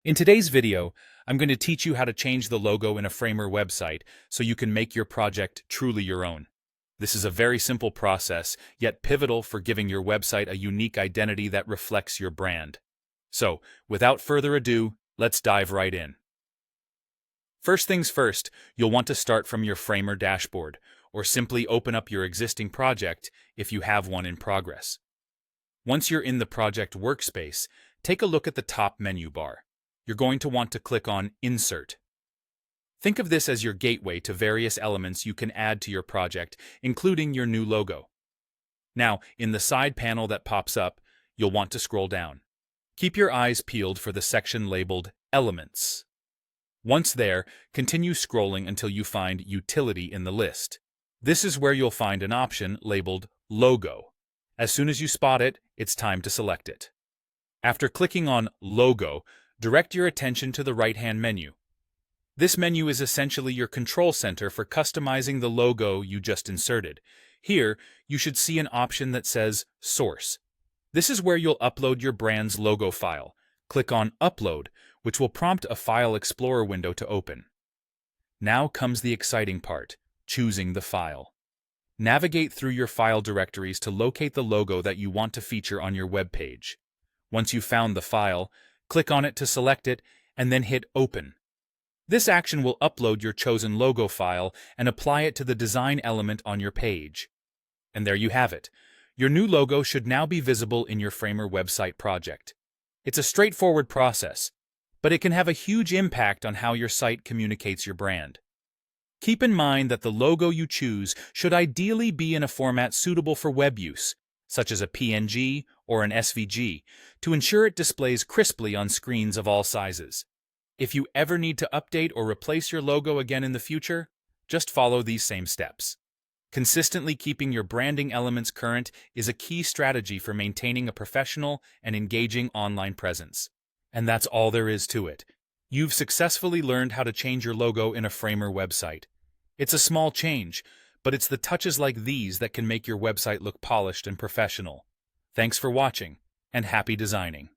In today's video, I'm going to teach you how to change the logo in a Framer website so you can make your project truly your own. This is a very simple process, yet pivotal for giving your website a unique identity that reflects your brand. So, without further ado, let's dive right in. First things first, you'll want to start from your Framer dashboard, or simply open up your existing project if you have one in progress. Once you're in the project workspace, take a look at the top menu bar. You're going to want to click on Insert. Think of this as your gateway to various elements you can add to your project, including your new logo. Now, in the side panel that pops up, you'll want to scroll down. Keep your eyes peeled for the section labeled Elements. Once there, continue scrolling until you find Utility in the list. This is where you'll find an option labeled Logo. As soon as you spot it, it's time to select it. After clicking on Logo, direct your attention to the right-hand menu. This menu is essentially your control center for customizing the logo you just inserted. Here, you should see an option that says Source. This is where you'll upload your brand's logo file. Click on Upload, which will prompt a File Explorer window to open. Now comes the exciting part, choosing the file. Navigate through your file directories to locate the logo that you want to feature on your web page. Once you've found the file, click on it to select it, and then hit Open. This action will upload your chosen logo file and apply it to the design element on your page. And there you have it. Your new logo should now be visible in your Framer website project. It's a straightforward process, but it can have a huge impact on how your site communicates your brand. Keep in mind that the logo you choose should ideally be in a format suitable for web use, such as a PNG or an SVG, to ensure it displays crisply on screens of all sizes. If you ever need to update or replace your logo again in the future, just follow these same steps. Consistently keeping your branding elements current is a key strategy for maintaining a professional and engaging online presence. And that's all there is to it. You've successfully learned how to change your logo in a Framer website. It's a small change, but it's the touches like these that can make your website look polished and professional. Thanks for watching, and happy designing.